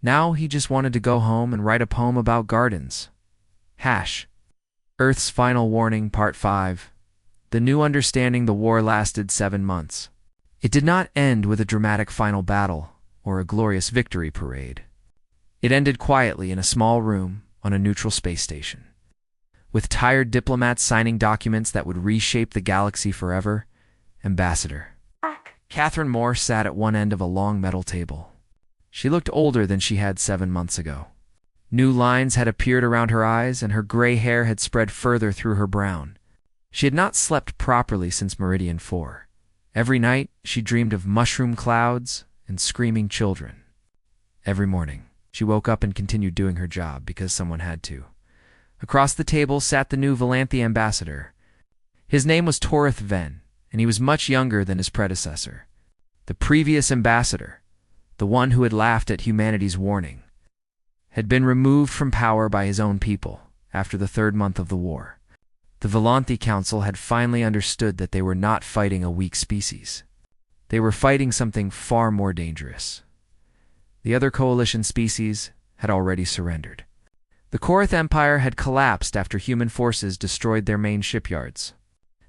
Now he just wanted to go home and write a poem about gardens. Earth's Final Warning, Part 5. The new understanding. The war lasted 7 months. It did not end with a dramatic final battle or a glorious victory parade. It ended quietly in a small room on a neutral space station. With tired diplomats signing documents that would reshape the galaxy forever, Ambassador Catherine Moore sat at one end of a long metal table. She looked older than she had 7 months ago. New lines had appeared around her eyes, and her gray hair had spread further through her brown. She had not slept properly since Meridian 4. Every night, she dreamed of mushroom clouds and screaming children. Every morning, she woke up and continued doing her job because someone had to. Across the table sat the new Valanthi ambassador. His name was Torith Ven, and he was much younger than his predecessor. The previous ambassador, the one who had laughed at humanity's warning, had been removed from power by his own people after the 3rd month of the war. The Valanthi Council had finally understood that they were not fighting a weak species. They were fighting something far more dangerous. The other coalition species had already surrendered. The Korath Empire had collapsed after human forces destroyed their main shipyards.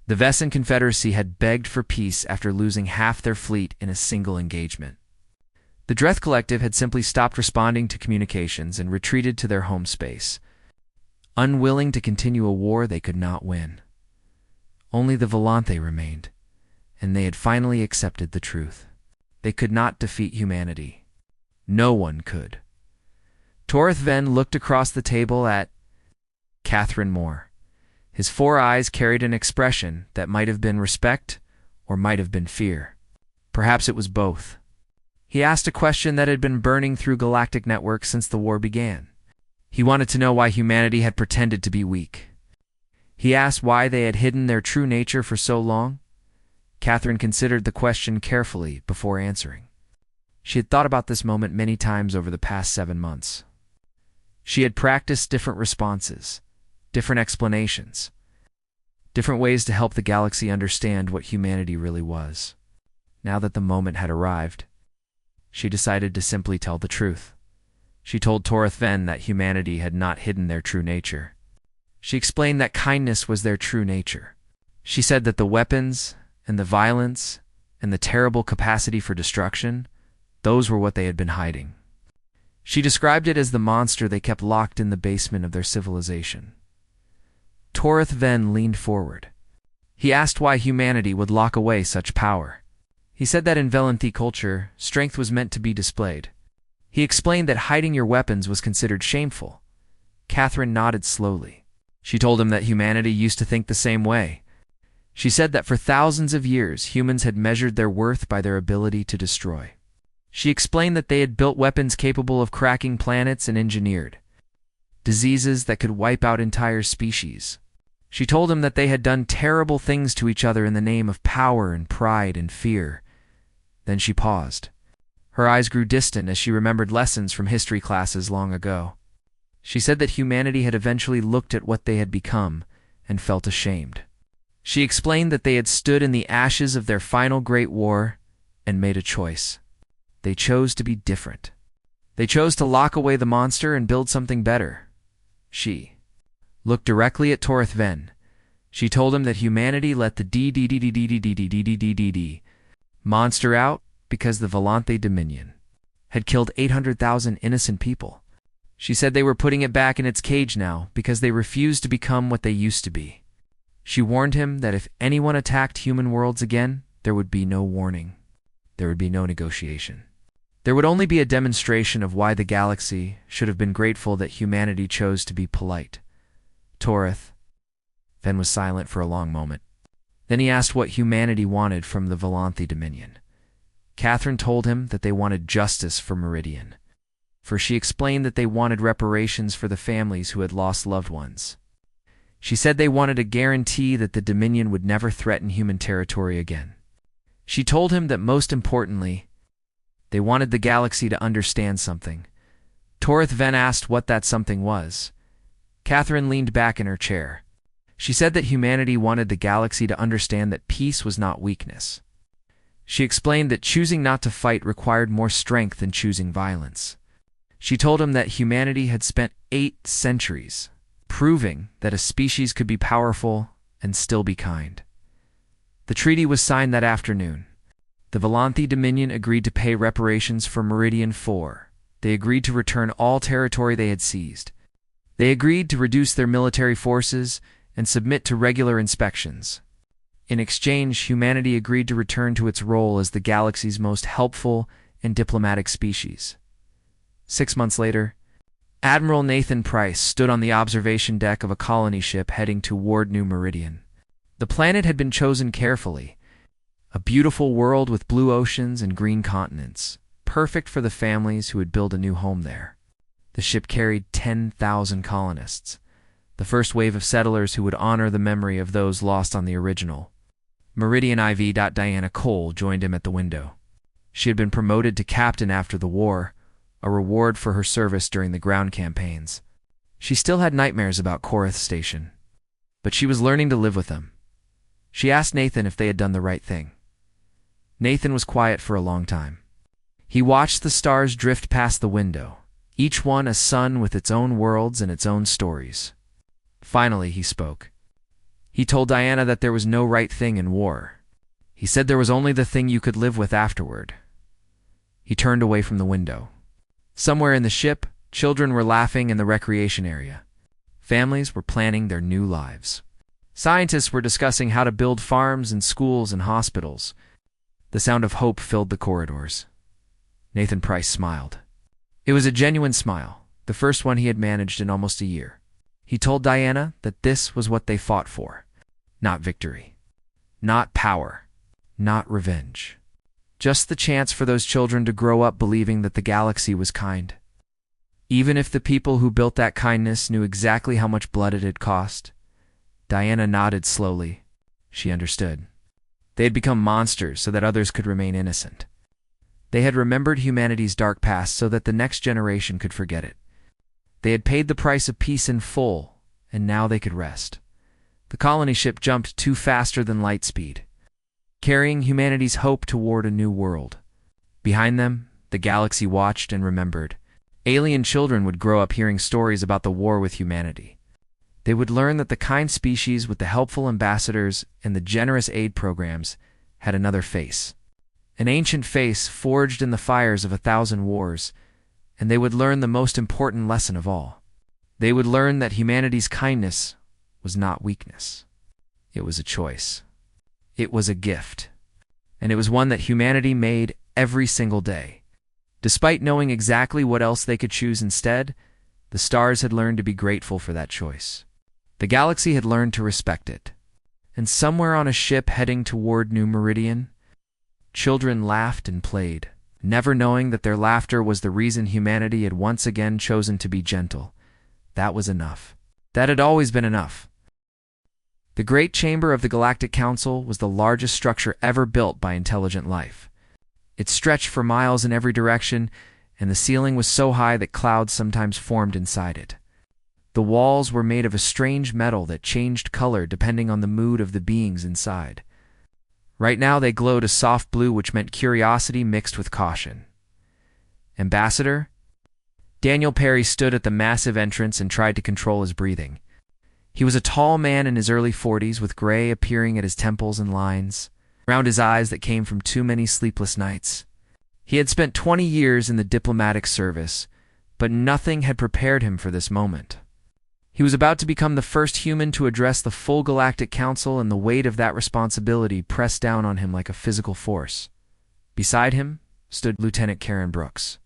The Vessan Confederacy had begged for peace after losing half their fleet in a single engagement. The Dreth Collective had simply stopped responding to communications and retreated to their home space, unwilling to continue a war they could not win. Only the Valanthi remained, and they had finally accepted the truth. They could not defeat humanity. No one could. Torith Ven looked across the table at Catherine Moore. His 4 eyes carried an expression that might have been respect or might have been fear. Perhaps it was both. He asked a question that had been burning through galactic networks since the war began. He wanted to know why humanity had pretended to be weak. He asked why they had hidden their true nature for so long. Catherine considered the question carefully before answering. She had thought about this moment many times over the past 7 months. She had practiced different responses, different explanations, different ways to help the galaxy understand what humanity really was. Now that the moment had arrived, she decided to simply tell the truth. She told Torith Ven that humanity had not hidden their true nature. She explained that kindness was their true nature. She said that the weapons and the violence and the terrible capacity for destruction, those were what they had been hiding. She described it as the monster they kept locked in the basement of their civilization. Torith Ven leaned forward. He asked why humanity would lock away such power. He said that in Valanthi culture, strength was meant to be displayed. He explained that hiding your weapons was considered shameful. Catherine nodded slowly. She told him that humanity used to think the same way. She said that for thousands of years, humans had measured their worth by their ability to destroy. She explained that they had built weapons capable of cracking planets and engineered diseases that could wipe out entire species. She told him that they had done terrible things to each other in the name of power and pride and fear. Then she paused. Her eyes grew distant as she remembered lessons from history classes long ago. She said that humanity had eventually looked at what they had become and felt ashamed. She explained that they had stood in the ashes of their final great war and made a choice. They chose to be different. They chose to lock away the monster and build something better. She looked directly at Torith Ven. She told him that humanity let the monster out because the Valanthi Dominion had killed 800,000 innocent people. She said they were putting it back in its cage now because they refused to become what they used to be. She warned him that if anyone attacked human worlds again, there would be no warning. There would be no negotiation. There would only be a demonstration of why the galaxy should have been grateful that humanity chose to be polite. Torith Ven was silent for a long moment. Then he asked what humanity wanted from the Valanthi Dominion. Catherine told him that they wanted justice for Meridian, for she explained that they wanted reparations for the families who had lost loved ones. She said they wanted a guarantee that the Dominion would never threaten human territory again. She told him that most importantly, they wanted the galaxy to understand something. Torith Ven asked what that something was. Catherine leaned back in her chair. She said that humanity wanted the galaxy to understand that peace was not weakness. She explained that choosing not to fight required more strength than choosing violence. She told him that humanity had spent 8 centuries proving that a species could be powerful and still be kind. The treaty was signed that afternoon. The Volanthi Dominion agreed to pay reparations for Meridian 4. They agreed to return all territory they had seized. They agreed to reduce their military forces and submit to regular inspections. In exchange, humanity agreed to return to its role as the galaxy's most helpful and diplomatic species. 6 months later, Admiral Nathan Price stood on the observation deck of a colony ship heading toward New Meridian. The planet had been chosen carefully, a beautiful world with blue oceans and green continents, perfect for the families who would build a new home there. The ship carried 10,000 colonists, the first wave of settlers who would honor the memory of those lost on the original. Meridian IV. Diana Cole joined him at the window. She had been promoted to captain after the war, a reward for her service during the ground campaigns. She still had nightmares about Korath Station, but she was learning to live with them. She asked Nathan if they had done the right thing. Nathan was quiet for a long time. He watched the stars drift past the window, each one a sun with its own worlds and its own stories. Finally, he spoke. He told Diana that there was no right thing in war. He said there was only the thing you could live with afterward. He turned away from the window. Somewhere in the ship, children were laughing in the recreation area. Families were planning their new lives. Scientists were discussing how to build farms and schools and hospitals. The sound of hope filled the corridors. Nathan Price smiled. It was a genuine smile, the first one he had managed in almost a year. He told Diana that this was what they fought for. Not victory. Not power. Not revenge. Just the chance for those children to grow up believing that the galaxy was kind. Even if the people who built that kindness knew exactly how much blood it had cost. Diana nodded slowly. She understood. They had become monsters so that others could remain innocent. They had remembered humanity's dark past so that the next generation could forget it. They had paid the price of peace in full, and now they could rest. The colony ship jumped too faster than light speed, carrying humanity's hope toward a new world. Behind them, the galaxy watched and remembered. Alien children would grow up hearing stories about the war with humanity. They would learn that the kind species with the helpful ambassadors and the generous aid programs had another face. An ancient face forged in the fires of 1,000 wars, and they would learn the most important lesson of all. They would learn that humanity's kindness was not weakness. It was a choice. It was a gift. And it was one that humanity made every single day. Despite knowing exactly what else they could choose instead, the stars had learned to be grateful for that choice. The galaxy had learned to respect it. And somewhere on a ship heading toward New Meridian, children laughed and played, never knowing that their laughter was the reason humanity had once again chosen to be gentle. That was enough. That had always been enough. The Great Chamber of the Galactic Council was the largest structure ever built by intelligent life. It stretched for miles in every direction, and the ceiling was so high that clouds sometimes formed inside it. The walls were made of a strange metal that changed color depending on the mood of the beings inside. Right now they glowed a soft blue, which meant curiosity mixed with caution. Ambassador? Daniel Perry stood at the massive entrance and tried to control his breathing. He was a tall man in his early 40s with gray appearing at his temples and lines around his eyes that came from too many sleepless nights. He had spent 20 years in the diplomatic service, but nothing had prepared him for this moment. He was about to become the first human to address the full Galactic Council, and the weight of that responsibility pressed down on him like a physical force. Beside him stood Lieutenant Karen Brooks.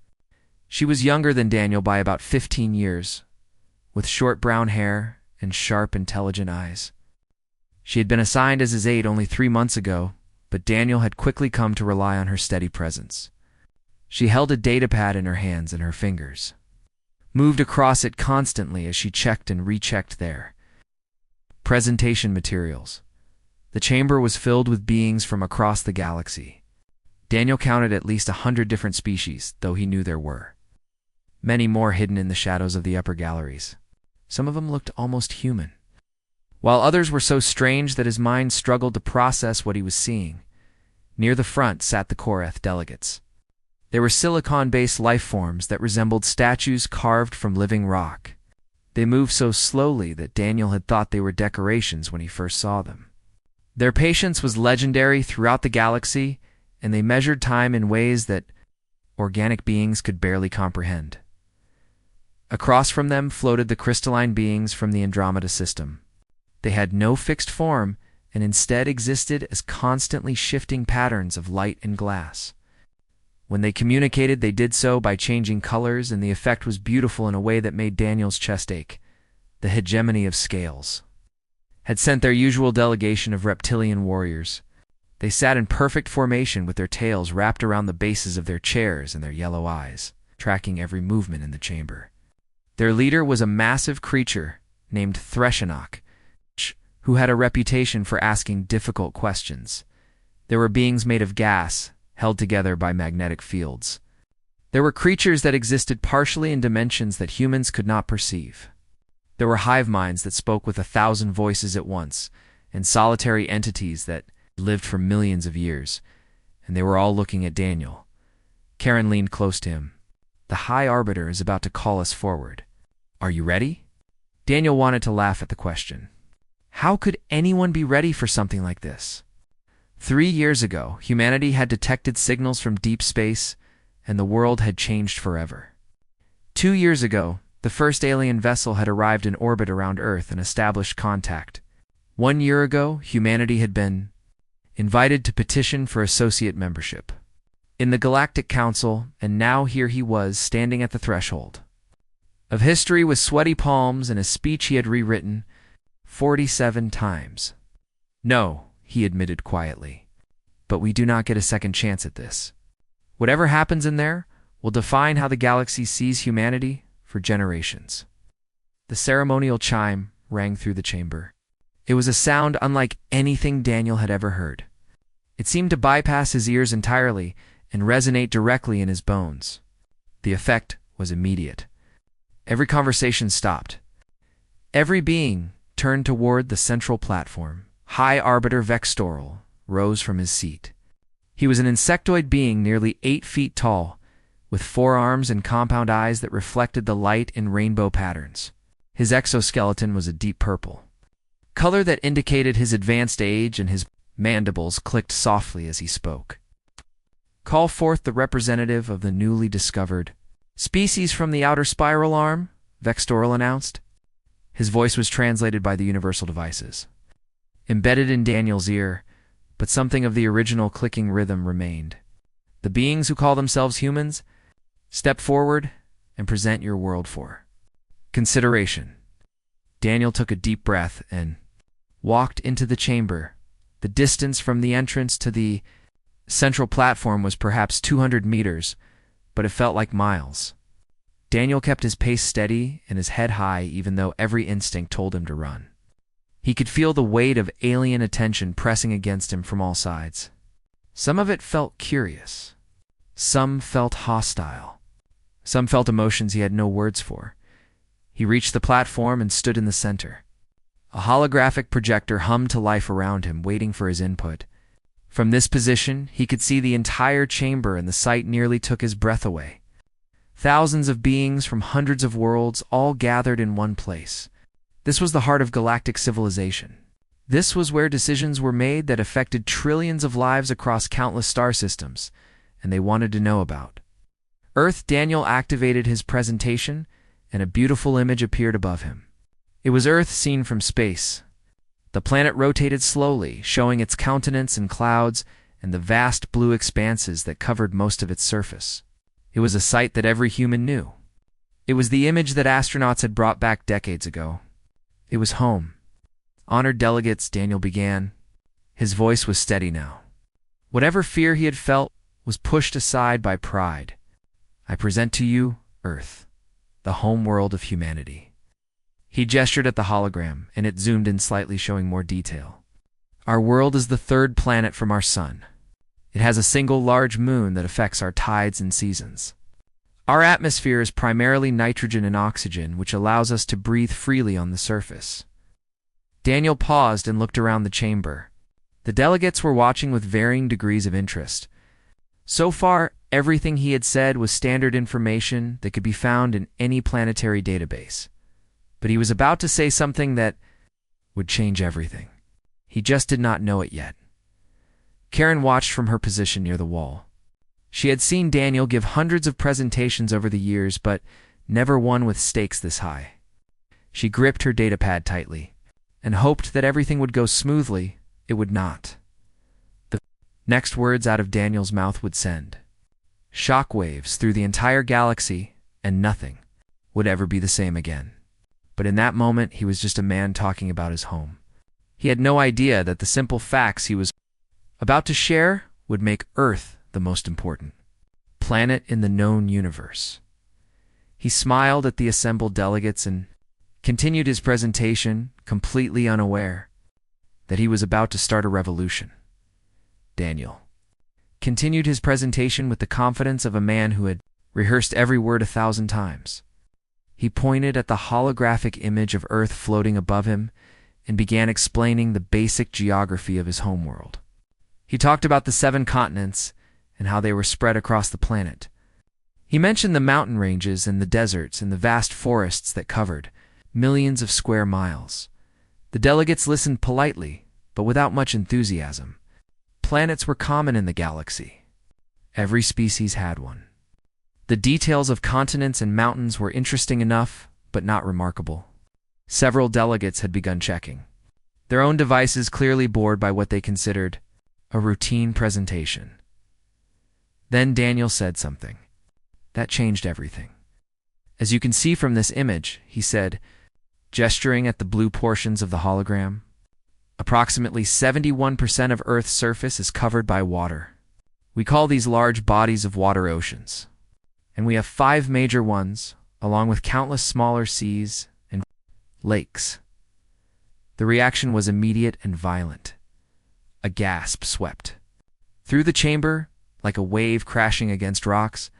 She was younger than Daniel by about 15 years, with short brown hair and sharp, intelligent eyes. She had been assigned as his aide only 3 months ago, but Daniel had quickly come to rely on her steady presence. She held a datapad in her hands, and her fingers moved across it constantly as she checked and rechecked there. Presentation materials. The chamber was filled with beings from across the galaxy. Daniel counted at least 100 different species, though he knew there were many more hidden in the shadows of the upper galleries. Some of them looked almost human, while others were so strange that his mind struggled to process what he was seeing. Near the front sat the Korath delegates. They were silicon-based life forms that resembled statues carved from living rock. They moved so slowly that Daniel had thought they were decorations when he first saw them. Their patience was legendary throughout the galaxy, and they measured time in ways that organic beings could barely comprehend. Across from them floated the crystalline beings from the Andromeda system. They had no fixed form and instead existed as constantly shifting patterns of light and glass. When they communicated, they did so by changing colors, and the effect was beautiful in a way that made Daniel's chest ache. The hegemony of scales had sent their usual delegation of reptilian warriors. They sat in perfect formation with their tails wrapped around the bases of their chairs and their yellow eyes, tracking every movement in the chamber. Their leader was a massive creature named Threshinok, who had a reputation for asking difficult questions. There were beings made of gas, held together by magnetic fields. There were creatures that existed partially in dimensions that humans could not perceive. There were hive minds that spoke with 1,000 voices at once, and solitary entities that lived for millions of years, and they were all looking at Daniel. Karen leaned close to him. "The High Arbiter is about to call us forward. Are you ready?" Daniel wanted to laugh at the question. How could anyone be ready for something like this? 3 years ago, humanity had detected signals from deep space, and the world had changed forever. 2 years ago, the first alien vessel had arrived in orbit around Earth and established contact. 1 year ago, humanity had been invited to petition for associate membership in the Galactic Council, and now here he was, standing at the threshold of history with sweaty palms and a speech he had rewritten 47 times. "No," he admitted quietly, "but we do not get a second chance at this. Whatever happens in there will define how the galaxy sees humanity for generations." The ceremonial chime rang through the chamber. It was a sound unlike anything Daniel had ever heard. It seemed to bypass his ears entirely and resonate directly in his bones. The effect was immediate. Every conversation stopped. Every being turned toward the central platform. High Arbiter Vextoral rose from his seat. He was an insectoid being nearly 8 feet tall, with 4 arms and compound eyes that reflected the light in rainbow patterns. His exoskeleton was a deep purple, color that indicated his advanced age, and his mandibles clicked softly as he spoke. "Call forth the representative of the newly discovered species from the outer spiral arm," Vextoral announced. His voice was translated by the universal devices, embedded in Daniel's ear, but something of the original clicking rhythm remained. "The beings who call themselves humans, step forward and present your world for consideration." Daniel took a deep breath and walked into the chamber. The distance from the entrance to the central platform was perhaps 200 meters, but it felt like miles. Daniel kept his pace steady and his head high, even though every instinct told him to run. He could feel the weight of alien attention pressing against him from all sides. Some of it felt curious. Some felt hostile. Some felt emotions he had no words for. He reached the platform and stood in the center. A holographic projector hummed to life around him, waiting for his input. From this position, he could see the entire chamber, and the sight nearly took his breath away. Thousands of beings from hundreds of worlds, all gathered in one place. This was the heart of galactic civilization. This was where decisions were made that affected trillions of lives across countless star systems, and they wanted to know about Earth. Daniel activated his presentation, and a beautiful image appeared above him. It was Earth seen from space. The planet rotated slowly, showing its countenance and clouds and the vast blue expanses that covered most of its surface. It was a sight that every human knew. It was the image that astronauts had brought back decades ago. It was home. "Honored delegates," Daniel began. His voice was steady now. Whatever fear he had felt was pushed aside by pride. "I present to you Earth, the home world of humanity." He gestured at the hologram, and it zoomed in slightly, showing more detail. "Our world is the 3rd planet from our sun. It has a single large moon that affects our tides and seasons. Our atmosphere is primarily nitrogen and oxygen, which allows us to breathe freely on the surface." Daniel paused and looked around the chamber. The delegates were watching with varying degrees of interest. So far, Everything he had said was standard information that could be found in any planetary database. But he was about to say something that would change everything. He just did not know it yet. Karen watched from her position near the wall. She had seen Daniel give hundreds of presentations over the years, but never one with stakes this high. She gripped her datapad tightly and hoped that everything would go smoothly. It would not. The next words out of Daniel's mouth would send shockwaves through the entire galaxy, and nothing would ever be the same again. But in that moment, he was just a man talking about his home. He had no idea that the simple facts he was about to share would make Earth the most important planet in the known universe. He smiled at the assembled delegates and continued his presentation, completely unaware that he was about to start a revolution. Daniel continued his presentation with the confidence of a man who had rehearsed every word 1,000 times. He pointed at the holographic image of Earth floating above him and began explaining the basic geography of his homeworld. He talked about the 7 continents and how they were spread across the planet. He mentioned the mountain ranges and the deserts and the vast forests that covered millions of square miles. The delegates listened politely, but without much enthusiasm. Planets were common in the galaxy. Every species had one. The details of continents and mountains were interesting enough, but not remarkable. Several delegates had begun checking their own devices, clearly bored by what they considered a routine presentation. Then Daniel said something that changed everything. As you can see from this image, he said, gesturing at the blue portions of the hologram, approximately 71% of Earth's surface is covered by water. We call these large bodies of water oceans. And we have 5 major ones, along with countless smaller seas and lakes. The reaction was immediate and violent. A gasp swept through the chamber, like a wave crashing against rocks.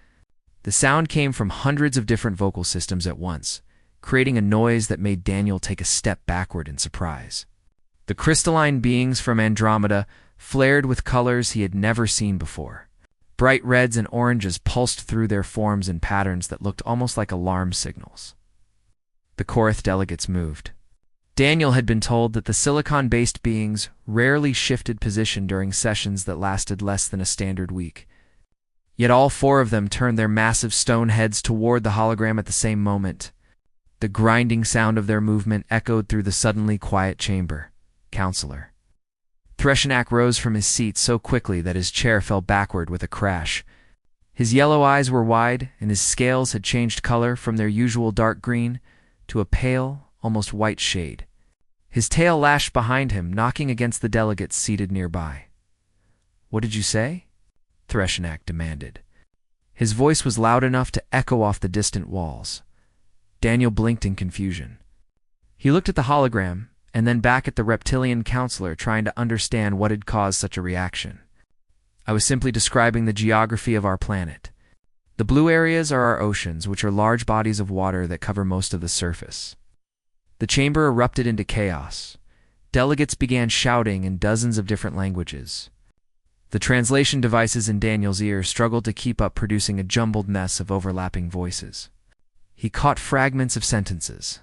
The sound came from hundreds of different vocal systems at once, creating a noise that made Daniel take a step backward in surprise. The crystalline beings from Andromeda flared with colors he had never seen before. Bright reds and oranges pulsed through their forms in patterns that looked almost like alarm signals. The Korath delegates moved. Daniel had been told that the silicon-based beings rarely shifted position during sessions that lasted less than a standard week. Yet all 4 of them turned their massive stone heads toward the hologram at the same moment. The grinding sound of their movement echoed through the suddenly quiet chamber. Counselor Threshenak rose from his seat so quickly that his chair fell backward with a crash. His yellow eyes were wide, and his scales had changed color from their usual dark green to a pale, almost white shade. His tail lashed behind him, knocking against the delegates seated nearby. "What did you say?" Threshenak demanded. His voice was loud enough to echo off the distant walls. Daniel blinked in confusion. He looked at the hologram, and then back at the reptilian counselor, trying to understand what had caused such a reaction. "I was simply describing the geography of our planet. The blue areas are our oceans, which are large bodies of water that cover most of the surface." The chamber erupted into chaos. Delegates began shouting in dozens of different languages. The translation devices in Daniel's ear struggled to keep up, producing a jumbled mess of overlapping voices. He caught fragments of sentences.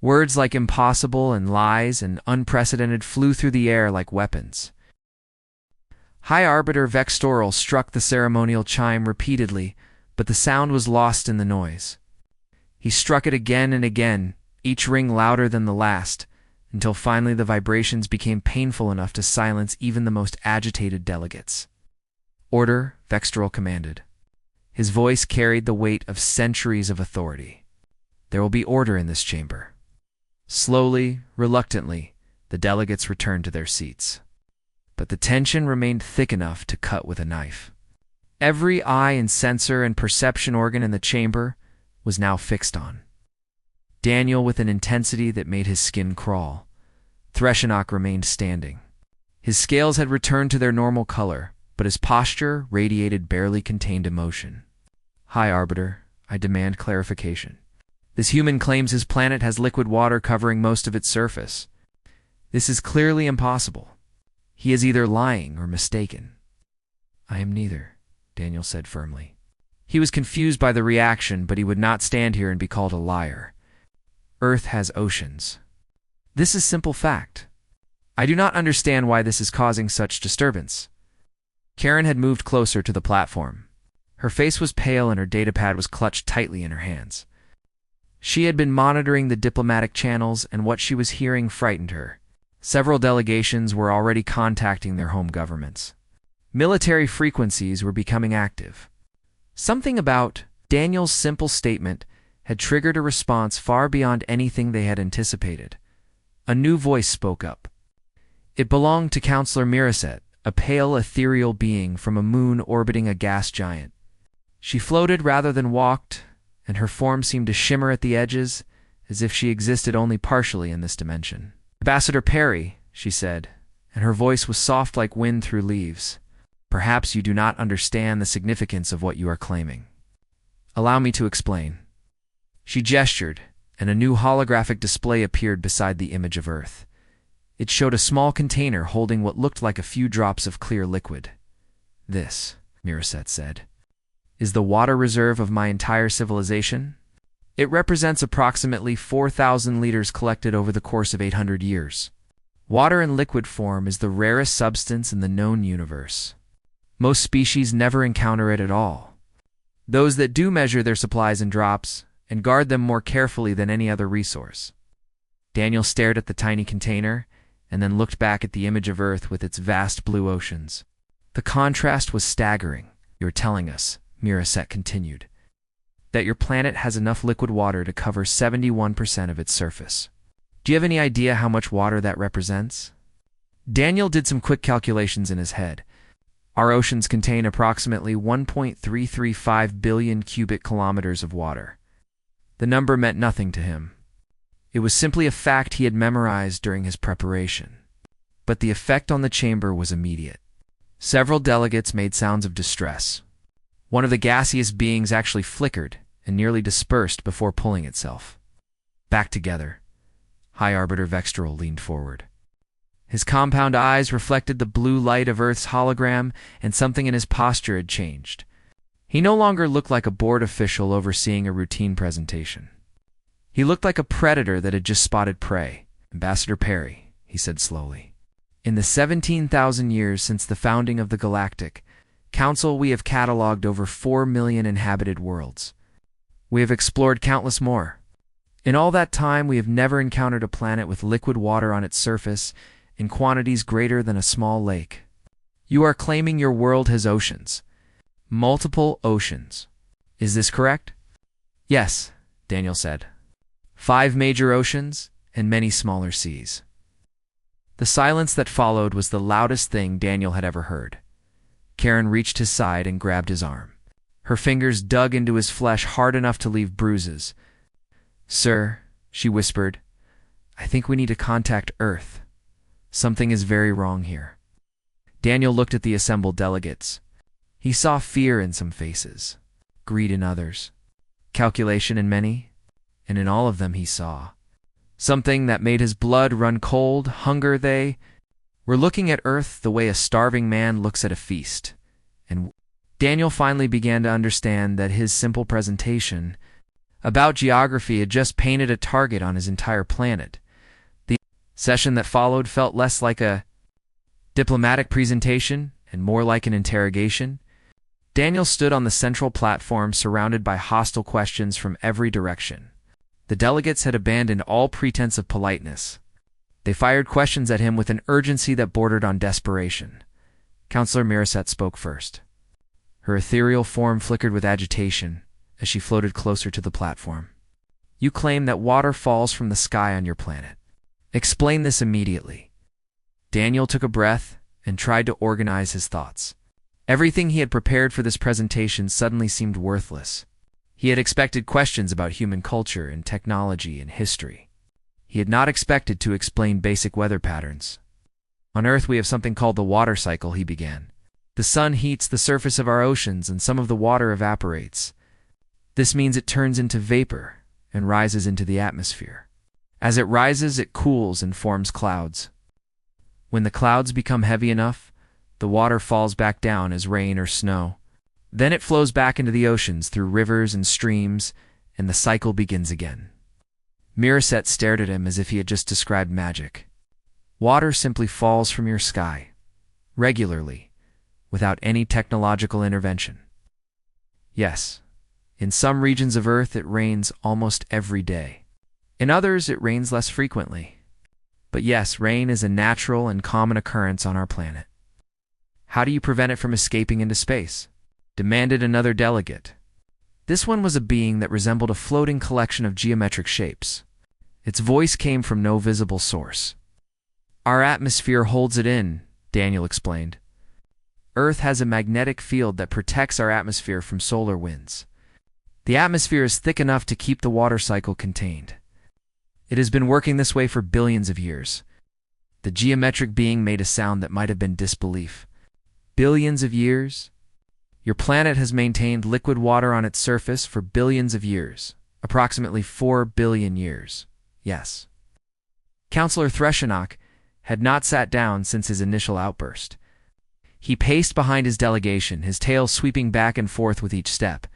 Words like impossible and lies and unprecedented flew through the air like weapons. High Arbiter Vextoral struck the ceremonial chime repeatedly, but the sound was lost in the noise. He struck it again and again, each ring louder than the last, until finally the vibrations became painful enough to silence even the most agitated delegates. "Order," Vextoral commanded. His voice carried the weight of centuries of authority. "There will be order in this chamber." Slowly, reluctantly, the delegates returned to their seats. But the tension remained thick enough to cut with a knife. Every eye and sensor and perception organ in the chamber was now fixed on Daniel with an intensity that made his skin crawl. Threshenak remained standing. His scales had returned to their normal color, but his posture radiated barely contained emotion. "High Arbiter, I demand clarification. This human claims his planet has liquid water covering most of its surface. This is clearly impossible. He is either lying or mistaken." "I am neither," Daniel said firmly. He was confused by the reaction, but he would not stand here and be called a liar. Earth has oceans. This is simple fact. I do not understand why this is causing such disturbance. Karen had moved closer to the platform. Her face was pale and her datapad was clutched tightly in her hands. She had been monitoring the diplomatic channels, and what she was hearing frightened her. Several delegations were already contacting their home governments. Military frequencies were becoming active. Something about Daniel's simple statement had triggered a response far beyond anything they had anticipated. A new voice spoke up. It belonged to Counselor Miraset, a pale, ethereal being from a moon orbiting a gas giant. She floated rather than walked, and her form seemed to shimmer at the edges, as if she existed only partially in this dimension. "Ambassador Perry," she said, and her voice was soft like wind through leaves. "Perhaps you do not understand the significance of what you are claiming. Allow me to explain." She gestured, and a new holographic display appeared beside the image of Earth. It showed a small container holding what looked like a few drops of clear liquid. "This," Miraset said, "is the water reserve of my entire civilization. It represents approximately 4,000 liters collected over the course of 800 years. Water in liquid form is the rarest substance in the known universe. Most species never encounter it at all. Those that do measure their supplies in drops and guard them more carefully than any other resource." Daniel stared at the tiny container and then looked back at the image of Earth with its vast blue oceans. The contrast was staggering. "You're telling us," Miraset continued, "that your planet has enough liquid water to cover 71% of its surface. Do you have any idea how much water that represents?" Daniel did some quick calculations in his head. "Our oceans contain approximately 1.335 billion cubic kilometers of water." The number meant nothing to him. It was simply a fact he had memorized during his preparation. But the effect on the chamber was immediate. Several delegates made sounds of distress. One of the gaseous beings actually flickered and nearly dispersed before pulling itself back together. High Arbiter Vextral leaned forward. His compound eyes reflected the blue light of Earth's hologram, and something in his posture had changed. He no longer looked like a board official overseeing a routine presentation. He looked like a predator that had just spotted prey. "Ambassador Perry," he said slowly, "in the 17,000 years since the founding of the Galactic Council, we have cataloged over 4 million inhabited worlds. We have explored countless more. In all that time, we have never encountered a planet with liquid water on its surface in quantities greater than a small lake. You are claiming your world has oceans. Multiple oceans. Is this correct?" "Yes," Daniel said. 5 major oceans and many smaller seas." The silence that followed was the loudest thing Daniel had ever heard. Karen reached his side and grabbed his arm. Her fingers dug into his flesh hard enough to leave bruises. "Sir," she whispered, "I think we need to contact Earth. Something is very wrong here." Daniel looked at the assembled delegates. He saw fear in some faces, greed in others, calculation in many, and in all of them he saw something that made his blood run cold, hunger. They were looking at Earth the way a starving man looks at a feast. And Daniel finally began to understand that his simple presentation about geography had just painted a target on his entire planet. The session that followed felt less like a diplomatic presentation and more like an interrogation. Daniel stood on the central platform surrounded by hostile questions from every direction. The delegates had abandoned all pretense of politeness. They fired questions at him with an urgency that bordered on desperation. Counselor Miraset spoke first. Her ethereal form flickered with agitation as she floated closer to the platform. "You claim that water falls from the sky on your planet. Explain this immediately." Daniel took a breath and tried to organize his thoughts. Everything he had prepared for this presentation suddenly seemed worthless. He had expected questions about human culture and technology and history. He had not expected to explain basic weather patterns. "On Earth we have something called the water cycle," he began. "The sun heats the surface of our oceans and some of the water evaporates. This means it turns into vapor and rises into the atmosphere. As it rises, it cools and forms clouds. When the clouds become heavy enough, the water falls back down as rain or snow. Then it flows back into the oceans through rivers and streams, and the cycle begins again. Miraset stared at him as if he had just described magic. Water simply falls from your sky, regularly, without any technological intervention. Yes, in some regions of Earth it rains almost every day. In others it rains less frequently. But yes, rain is a natural and common occurrence on our planet. How do you prevent it from escaping into space? Demanded another delegate. This one was a being that resembled a floating collection of geometric shapes. Its voice came from no visible source. Our atmosphere holds it in, Daniel explained. Earth has a magnetic field that protects our atmosphere from solar winds. The atmosphere is thick enough to keep the water cycle contained. It has been working this way for billions of years. The geometric being made a sound that might have been disbelief. Billions of years? Your planet has maintained liquid water on its surface for billions of years, approximately 4 billion years. Yes. Counselor Threshenach had not sat down since his initial outburst. He paced behind his delegation, his tail sweeping back and forth with each step.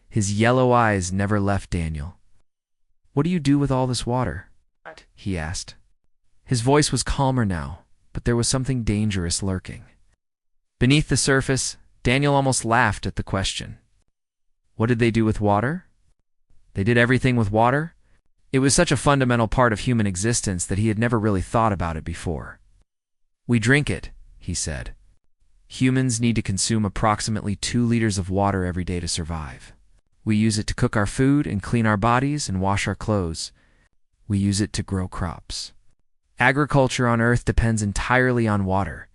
His yellow eyes never left Daniel. "What do you do with all this water?" he asked. His voice was calmer now, but there was something dangerous lurking. Beneath the surface, Daniel almost laughed at the question. What did they do with water? They did everything with water? It was such a fundamental part of human existence that he had never really thought about it before. "We drink it," he said. "Humans need to consume approximately 2 liters of water every day to survive. We use it to cook our food and clean our bodies and wash our clothes. We use it to grow crops. Agriculture on Earth depends entirely on water.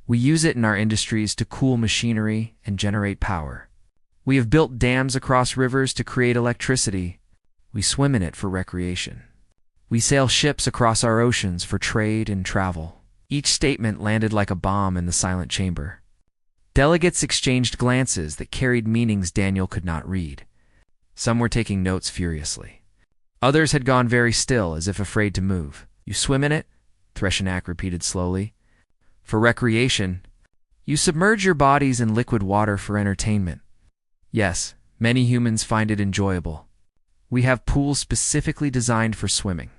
We use it in our industries to cool machinery and generate power. We have built dams across rivers to create electricity. We swim in it for recreation. We sail ships across our oceans for trade and travel." Each statement landed like a bomb in the silent chamber. Delegates exchanged glances that carried meanings Daniel could not read. Some were taking notes furiously. Others had gone very still, as if afraid to move. "You swim in it?" Threshenach repeated slowly. "For recreation. You submerge your bodies in liquid water for entertainment. Yes, many humans find it enjoyable. We have pools specifically designed for swimming.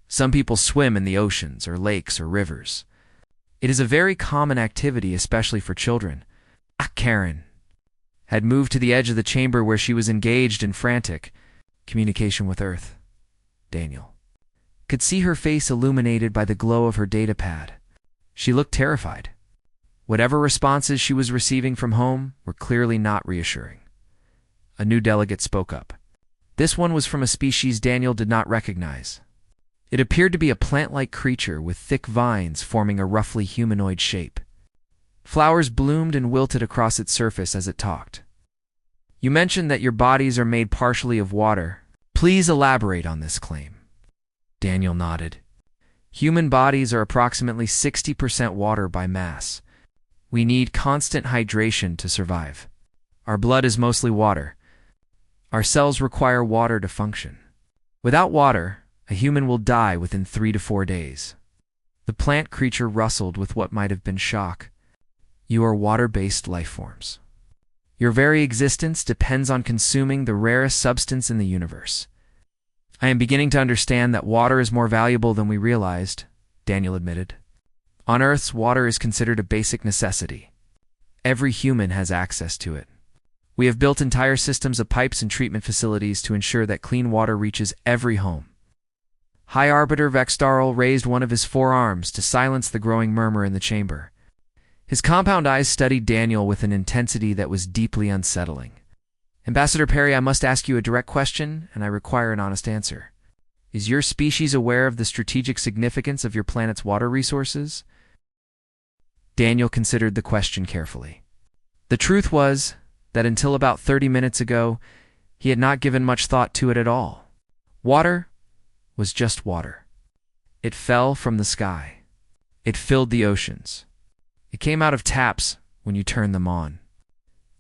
Some people swim in the oceans or lakes or rivers. It is a very common activity, especially for children." Karen had moved to the edge of the chamber where she was engaged in frantic communication with Earth. Daniel could see her face illuminated by the glow of her datapad. She looked terrified. Whatever responses she was receiving from home were clearly not reassuring. A new delegate spoke up. This one was from a species Daniel did not recognize. It appeared to be a plant-like creature with thick vines forming a roughly humanoid shape. Flowers bloomed and wilted across its surface as it talked. "You mentioned that your bodies are made partially of water. Please elaborate on this claim." Daniel nodded. "Human bodies are approximately 60% water by mass. We need constant hydration to survive. Our blood is mostly water. Our cells require water to function. Without water, a human will die within 3 to 4 days." The plant creature rustled with what might have been shock. "You are water-based life forms. Your very existence depends on consuming the rarest substance in the universe." "I am beginning to understand that water is more valuable than we realized," Daniel admitted. "On Earth, water is considered a basic necessity. Every human has access to it. We have built entire systems of pipes and treatment facilities to ensure that clean water reaches every home." High Arbiter Vextarl raised one of his forearms to silence the growing murmur in the chamber. His compound eyes studied Daniel with an intensity that was deeply unsettling. "Ambassador Perry, I must ask you a direct question, and I require an honest answer. Is your species aware of the strategic significance of your planet's water resources?" Daniel considered the question carefully. The truth was that until about 30 minutes ago, he had not given much thought to it at all. Water was just water. It fell from the sky. It filled the oceans. It came out of taps when you turned them on.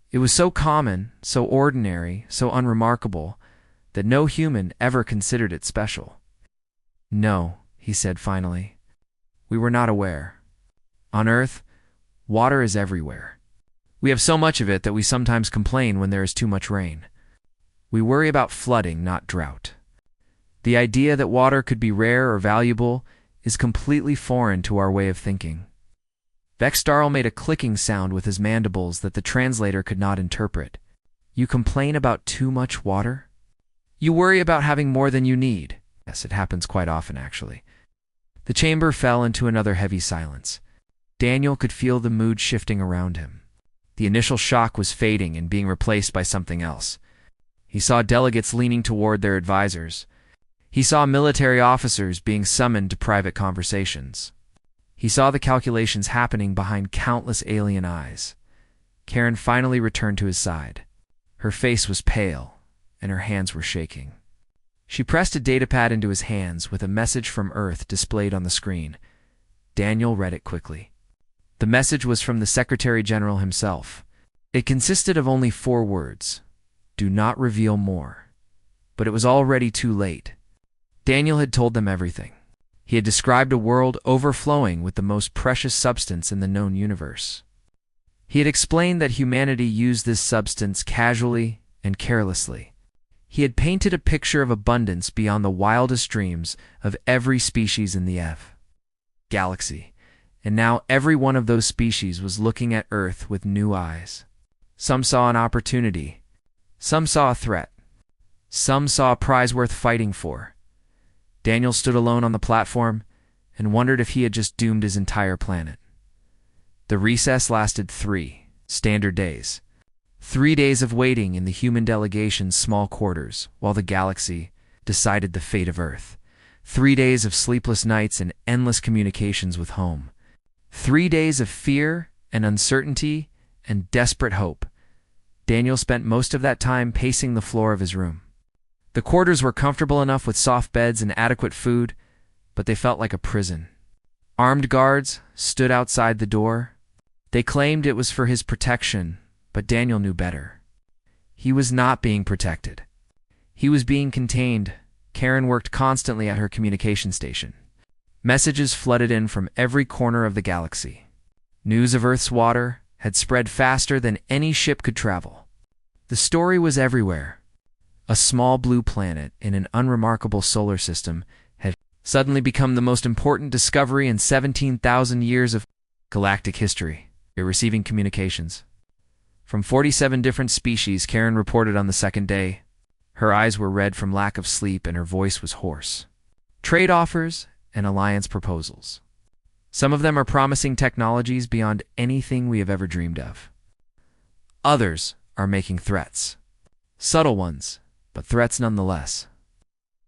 It was so common, so ordinary, so unremarkable, that no human ever considered it special. "No," he said finally. "We were not aware. On Earth, water is everywhere. We have so much of it that we sometimes complain when there is too much rain. We worry about flooding, not drought. The idea that water could be rare or valuable is completely foreign to our way of thinking. Vextarl made a clicking sound with his mandibles that the translator could not interpret. You complain about too much water? You worry about having more than you need. Yes, it happens quite often, actually. The chamber fell into another heavy silence. Daniel could feel the mood shifting around him. The initial shock was fading and being replaced by something else. He saw delegates leaning toward their advisors. He saw military officers being summoned to private conversations. He saw the calculations happening behind countless alien eyes. Karen finally returned to his side. Her face was pale, and her hands were shaking. She pressed a datapad into his hands with a message from Earth displayed on the screen. Daniel read it quickly. The message was from the Secretary General himself. It consisted of only 4 words. Do not reveal more. But it was already too late. Daniel had told them everything. He had described a world overflowing with the most precious substance in the known universe. He had explained that humanity used this substance casually and carelessly. He had painted a picture of abundance beyond the wildest dreams of every species in the galaxy. And now every one of those species was looking at Earth with new eyes. Some saw an opportunity. Some saw a threat. Some saw a prize worth fighting for. Daniel stood alone on the platform and wondered if he had just doomed his entire planet. The recess lasted 3 standard days. 3 days of waiting in the human delegation's small quarters while the galaxy decided the fate of Earth. 3 days of sleepless nights and endless communications with home. 3 days of fear and uncertainty and desperate hope. Daniel spent most of that time pacing the floor of his room. The quarters were comfortable enough with soft beds and adequate food, but they felt like a prison. Armed guards stood outside the door. They claimed it was for his protection, but Daniel knew better. He was not being protected. He was being contained. Karen worked constantly at her communication station. Messages flooded in from every corner of the galaxy. News of Earth's water had spread faster than any ship could travel. The story was everywhere. A small blue planet in an unremarkable solar system had suddenly become the most important discovery in 17,000 years of galactic history. They're receiving communications. From 47 different species, Karen reported on the second day. Her eyes were red from lack of sleep and her voice was hoarse. Trade offers and alliance proposals. Some of them are promising technologies beyond anything we have ever dreamed of. Others are making threats. Subtle ones, but threats nonetheless.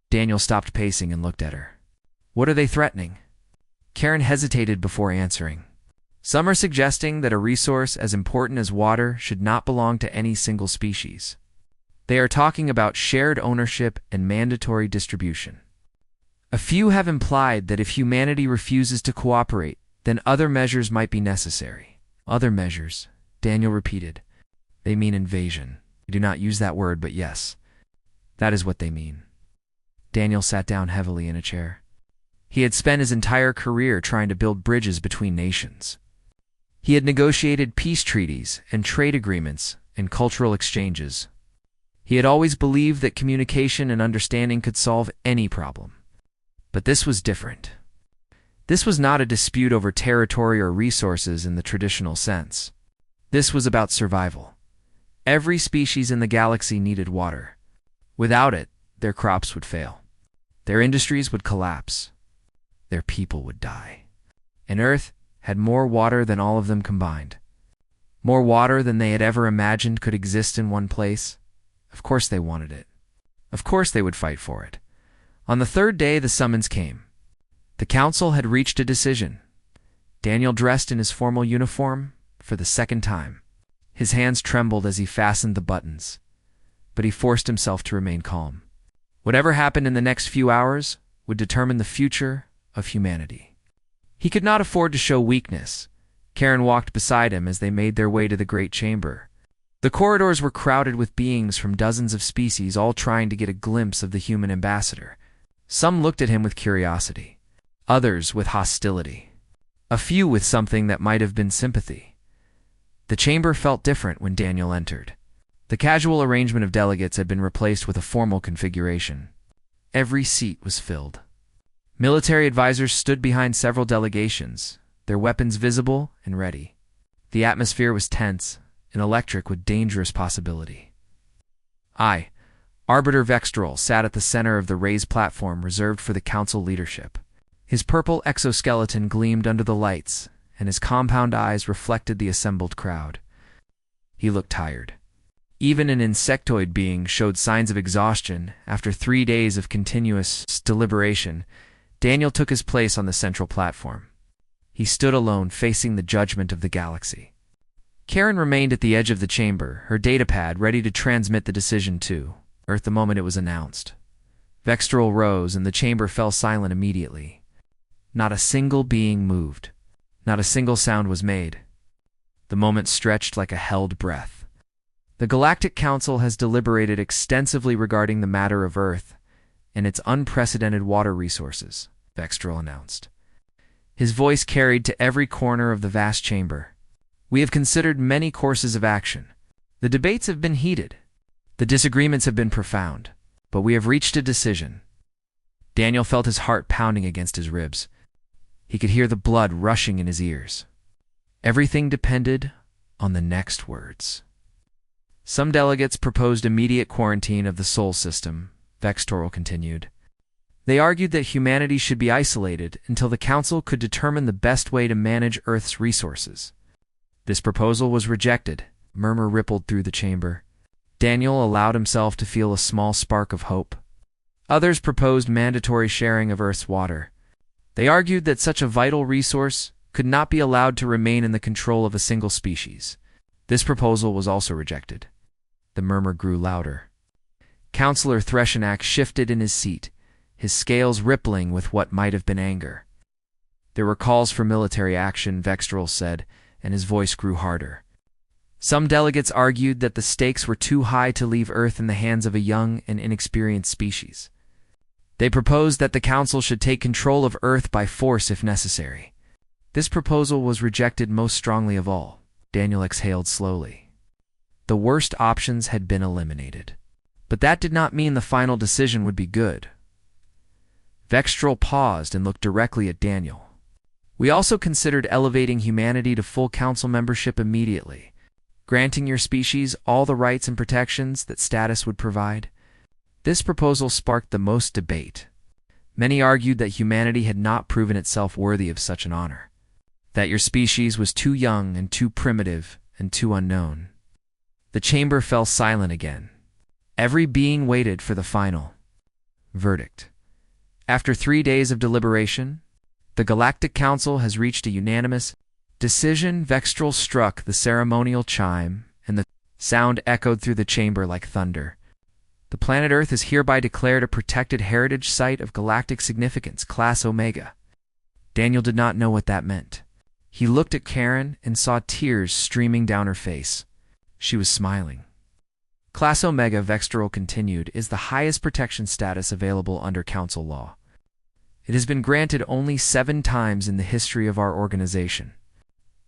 Daniel stopped pacing and looked at her. What are they threatening? Karen hesitated before answering. Some are suggesting that a resource as important as water should not belong to any single species. They are talking about shared ownership and mandatory distribution. A few have implied that if humanity refuses to cooperate, then other measures might be necessary. Other measures, Daniel repeated. They mean invasion. I do not use that word, but yes, that is what they mean. Daniel sat down heavily in a chair. He had spent his entire career trying to build bridges between nations. He had negotiated peace treaties and trade agreements and cultural exchanges. He had always believed that communication and understanding could solve any problem. But this was different. This was not a dispute over territory or resources in the traditional sense. This was about survival. Every species in the galaxy needed water. Without it, their crops would fail. Their industries would collapse. Their people would die. And Earth had more water than all of them combined. More water than they had ever imagined could exist in one place. Of course they wanted it. Of course they would fight for it. On the third day, the summons came. The council had reached a decision. Daniel dressed in his formal uniform for the second time. His hands trembled as he fastened the buttons, but he forced himself to remain calm. Whatever happened in the next few hours would determine the future of humanity. He could not afford to show weakness. Karen walked beside him as they made their way to the great chamber. The corridors were crowded with beings from dozens of species, all trying to get a glimpse of the human ambassador. Some looked at him with curiosity, others with hostility, a few with something that might have been sympathy. The chamber felt different when Daniel entered. The casual arrangement of delegates had been replaced with a formal configuration. Every seat was filled. Military advisors stood behind several delegations, their weapons visible and ready. The atmosphere was tense and electric with dangerous possibility. I, Arbiter Vextrol, sat at the center of the raised platform reserved for the council leadership. His purple exoskeleton gleamed under the lights, and his compound eyes reflected the assembled crowd. He looked tired. Even an insectoid being showed signs of exhaustion after 3 days of continuous deliberation. Daniel took his place on the central platform. He stood alone, facing the judgment of the galaxy. Karen remained at the edge of the chamber, her datapad ready to transmit the decision to Earth the moment it was announced. Vextrol rose, and the chamber fell silent immediately. Not a single being moved. Not a single sound was made. The moment stretched like a held breath. The Galactic Council has deliberated extensively regarding the matter of Earth and its unprecedented water resources, Vextrol announced. His voice carried to every corner of the vast chamber. We have considered many courses of action. The debates have been heated. The disagreements have been profound. But we have reached a decision. Daniel felt his heart pounding against his ribs. He could hear the blood rushing in his ears. Everything depended on the next words. Some delegates proposed immediate quarantine of the Sol system, Vextrol continued. They argued that humanity should be isolated until the Council could determine the best way to manage Earth's resources. This proposal was rejected. A murmur rippled through the chamber. Daniel allowed himself to feel a small spark of hope. Others proposed mandatory sharing of Earth's water. They argued that such a vital resource could not be allowed to remain in the control of a single species. This proposal was also rejected. The murmur grew louder. Councillor Threshenak shifted in his seat, his scales rippling with what might have been anger. There were calls for military action, Vextrol said, and his voice grew harder. Some delegates argued that the stakes were too high to leave Earth in the hands of a young and inexperienced species. They proposed that the Council should take control of Earth by force if necessary. This proposal was rejected most strongly of all. Daniel exhaled slowly. The worst options had been eliminated. But that did not mean the final decision would be good. Vextrol paused and looked directly at Daniel. We also considered elevating humanity to full Council membership immediately, granting your species all the rights and protections that status would provide. This proposal sparked the most debate. Many argued that humanity had not proven itself worthy of such an honor, that your species was too young and too primitive and too unknown. The chamber fell silent again. Every being waited for the final verdict. After 3 days of deliberation, the Galactic Council has reached a unanimous decision. Vextrol struck the ceremonial chime, and the sound echoed through the chamber like thunder. The planet Earth is hereby declared a protected heritage site of galactic significance, Class Omega. Daniel did not know what that meant. He looked at Karen and saw tears streaming down her face. She was smiling. Class Omega, Vextrol continued, is the highest protection status available under Council law. It has been granted only 7 times in the history of our organization.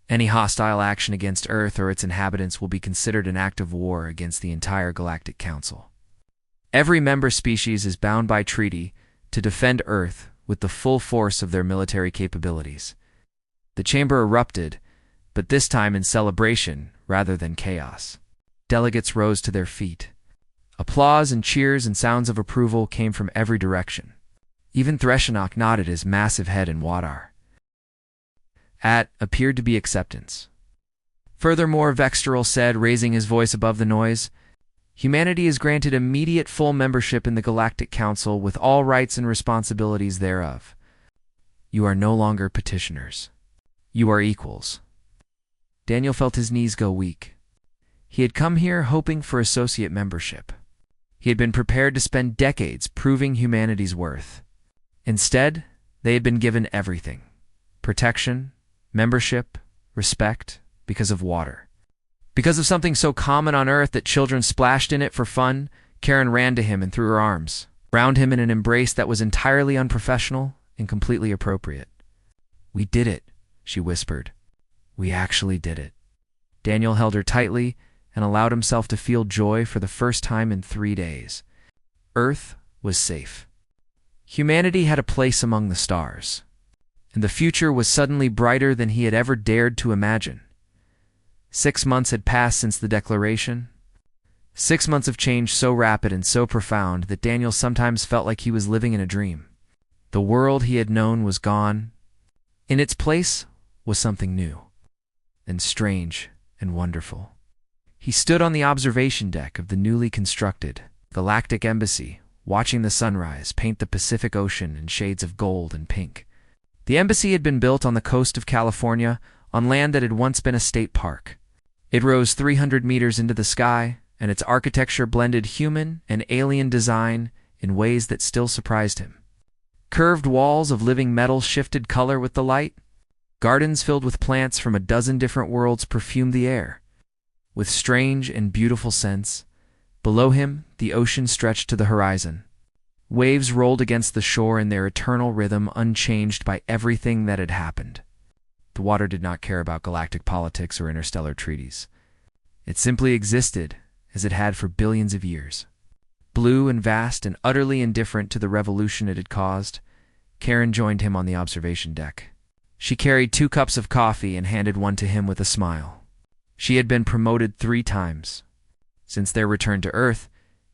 Any hostile action against Earth or its inhabitants will be considered an act of war against the entire Galactic Council. Every member species is bound by treaty to defend Earth with the full force of their military capabilities. The chamber erupted, but this time in celebration rather than chaos. Delegates rose to their feet. Applause and cheers and sounds of approval came from every direction. Even Threshenak nodded his massive head in Wadar. Appeared to be acceptance. Furthermore, Vextrol said, raising his voice above the noise, humanity is granted immediate full membership in the Galactic Council with all rights and responsibilities thereof. You are no longer petitioners. You are equals. Daniel felt his knees go weak. He had come here hoping for associate membership. He had been prepared to spend decades proving humanity's worth. Instead, they had been given everything: protection, membership, respect, because of water. Because of something so common on Earth that children splashed in it for fun, Karen ran to him and threw her arms around him in an embrace that was entirely unprofessional and completely appropriate. We did it, she whispered. We actually did it. Daniel held her tightly and allowed himself to feel joy for the first time in 3 days. Earth was safe. Humanity had a place among the stars, and the future was suddenly brighter than he had ever dared to imagine. 6 months had passed since the declaration. 6 months of change so rapid and so profound that Daniel sometimes felt like he was living in a dream. The world he had known was gone. In its place was something new, and strange, and wonderful. He stood on the observation deck of the newly constructed Galactic Embassy, watching the sunrise paint the Pacific Ocean in shades of gold and pink. The embassy had been built on the coast of California, on land that had once been a state park. It rose 300 meters into the sky, and its architecture blended human and alien design in ways that still surprised him. Curved walls of living metal shifted color with the light. Gardens filled with plants from a dozen different worlds perfumed the air. With strange and beautiful scents, below him the ocean stretched to the horizon. Waves rolled against the shore in their eternal rhythm, unchanged by everything that had happened. The water did not care about galactic politics or interstellar treaties. It simply existed, as it had for billions of years. Blue and vast and utterly indifferent to the revolution it had caused, Karen joined him on the observation deck. She carried 2 cups of coffee and handed one to him with a smile. She had been promoted 3 times. Since their return to Earth,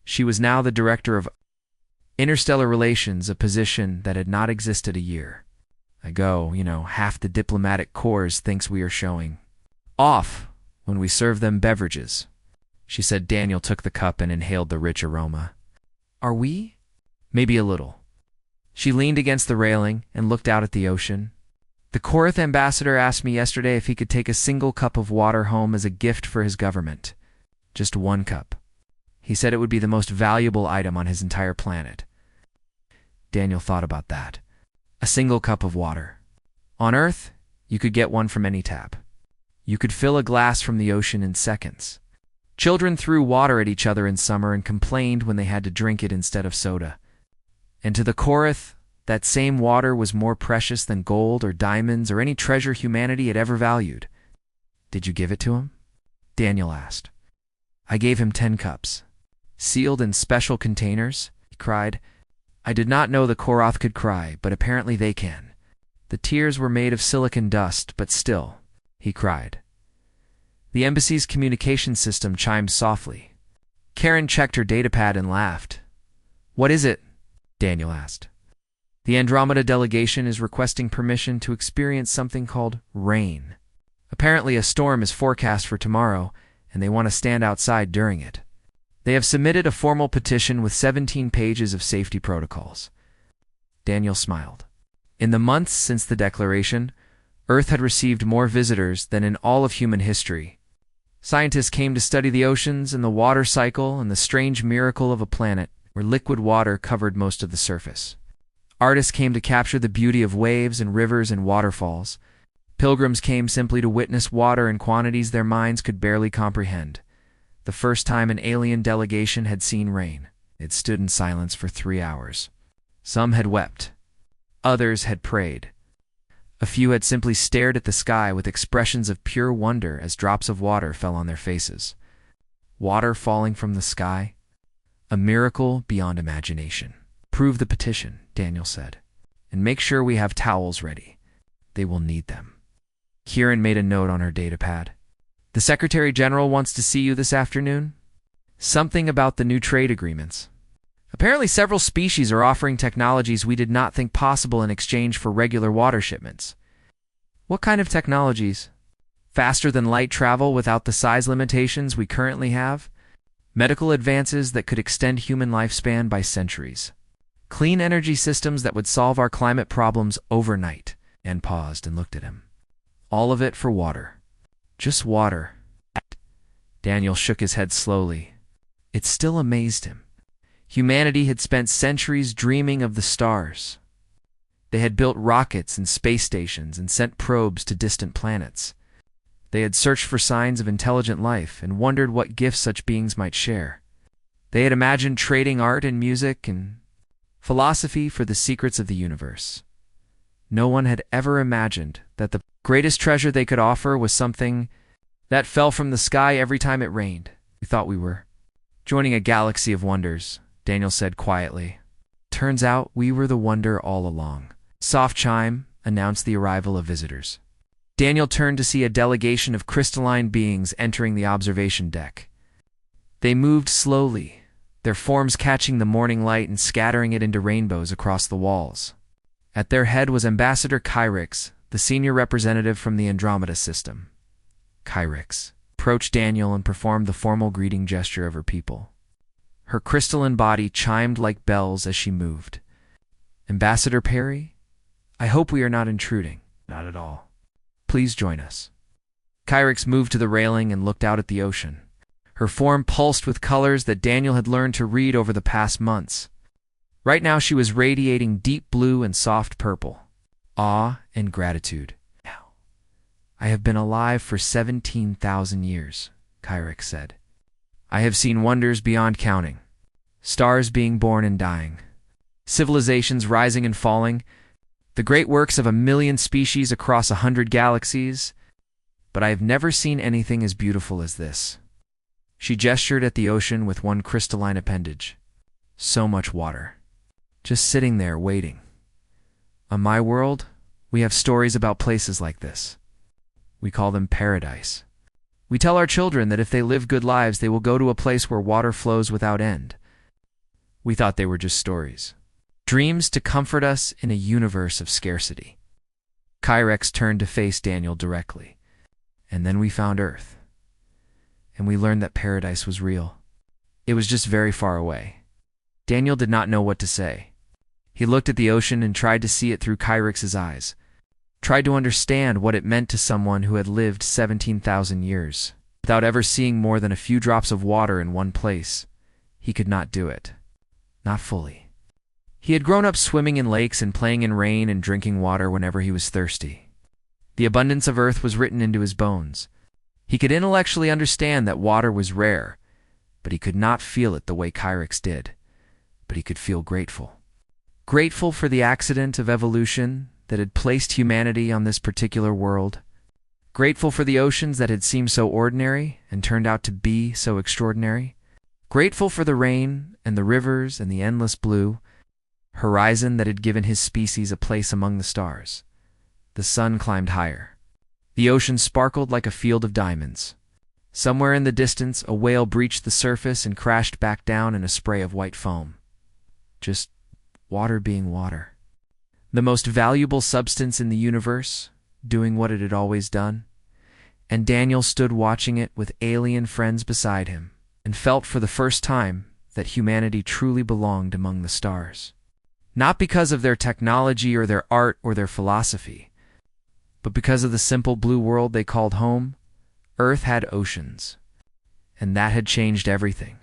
she was now the director of interstellar relations, a position that had not existed a year ago. Half the diplomatic corps thinks we are showing off when we serve them beverages, she said. Daniel took the cup and inhaled the rich aroma. Are we? Maybe a little. She leaned against the railing and looked out at the ocean. The Korath ambassador asked me yesterday if he could take a single cup of water home as a gift for his government. Just 1 cup. He said it would be the most valuable item on his entire planet. Daniel thought about that. A single cup of water. On Earth, you could get one from any tap. You could fill a glass from the ocean in seconds. Children threw water at each other in summer and complained when they had to drink it instead of soda. And to the Korath, that same water was more precious than gold or diamonds or any treasure humanity had ever valued. Did you give it to him? Daniel asked. I gave him 10 cups. Sealed in special containers, he cried. I did not know the Korath could cry, but apparently they can. The tears were made of silicon dust, but still, he cried. The embassy's communication system chimed softly. Karen checked her datapad and laughed. What is it? Daniel asked. The Andromeda delegation is requesting permission to experience something called rain. Apparently a storm is forecast for tomorrow, and they want to stand outside during it. They have submitted a formal petition with 17 pages of safety protocols. Daniel smiled. In the months since the declaration, Earth had received more visitors than in all of human history. Scientists came to study the oceans and the water cycle and the strange miracle of a planet where liquid water covered most of the surface. Artists came to capture the beauty of waves and rivers and waterfalls. Pilgrims came simply to witness water in quantities their minds could barely comprehend. The first time an alien delegation had seen rain, it stood in silence for 3 hours. Some had wept. Others had prayed. A few had simply stared at the sky with expressions of pure wonder as drops of water fell on their faces. Water falling from the sky? A miracle beyond imagination. Prove the petition, Daniel said, and make sure we have towels ready. They will need them. Kieran made a note on her datapad. The Secretary General wants to see you this afternoon. Something about the new trade agreements. Apparently several species are offering technologies we did not think possible in exchange for regular water shipments. What kind of technologies? Faster than light travel without the size limitations we currently have? Medical advances that could extend human lifespan by centuries. Clean energy systems that would solve our climate problems overnight. Anne paused and looked at him. All of it for water. Just water. Daniel shook his head slowly. It still amazed him. Humanity had spent centuries dreaming of the stars. They had built rockets and space stations and sent probes to distant planets. They had searched for signs of intelligent life and wondered what gifts such beings might share. They had imagined trading art and music and philosophy for the secrets of the universe. No one had ever imagined that the greatest treasure they could offer was something that fell from the sky every time it rained. We thought we were joining a galaxy of wonders, Daniel said quietly. Turns out we were the wonder all along. Soft chime announced the arrival of visitors. Daniel turned to see a delegation of crystalline beings entering the observation deck. They moved slowly, their forms catching the morning light and scattering it into rainbows across the walls. At their head was Ambassador Kyrix, the senior representative from the Andromeda system. Kyrix approached Daniel and performed the formal greeting gesture of her people. Her crystalline body chimed like bells as she moved. Ambassador Perry, I hope we are not intruding. Not at all. Please join us. Kyrix moved to the railing and looked out at the ocean. Her form pulsed with colors that Daniel had learned to read over the past months. Right now she was radiating deep blue and soft purple. Awe and gratitude. Now, I have been alive for 17,000 years, Kyrix said. I have seen wonders beyond counting. Stars being born and dying. Civilizations rising and falling. The great works of 1,000,000 species across 100 galaxies. But I have never seen anything as beautiful as this. She gestured at the ocean with one crystalline appendage. So much water. Just sitting there waiting. On my world, we have stories about places like this. We call them paradise. We tell our children that if they live good lives, they will go to a place where water flows without end. We thought they were just stories. Dreams to comfort us in a universe of scarcity. Kyrix turned to face Daniel directly. And then we found Earth. And we learned that paradise was real. It was just very far away. Daniel did not know what to say. He looked at the ocean and tried to see it through Kyrix's eyes, tried to understand what it meant to someone who had lived 17,000 years. Without ever seeing more than a few drops of water in one place, he could not do it. Not fully. He had grown up swimming in lakes and playing in rain and drinking water whenever he was thirsty. The abundance of Earth was written into his bones. He could intellectually understand that water was rare, but he could not feel it the way Kyrix did. But he could feel grateful. Grateful for the accident of evolution that had placed humanity on this particular world. Grateful for the oceans that had seemed so ordinary and turned out to be so extraordinary. Grateful for the rain and the rivers and the endless blue horizon that had given his species a place among the stars. The sun climbed higher. The ocean sparkled like a field of diamonds. Somewhere in the distance, a whale breached the surface and crashed back down in a spray of white foam. Just water being water. The most valuable substance in the universe, doing what it had always done. And Daniel stood watching it with alien friends beside him, and felt for the first time that humanity truly belonged among the stars. Not because of their technology or their art or their philosophy, but because of the simple blue world they called home. Earth had oceans, and that had changed everything.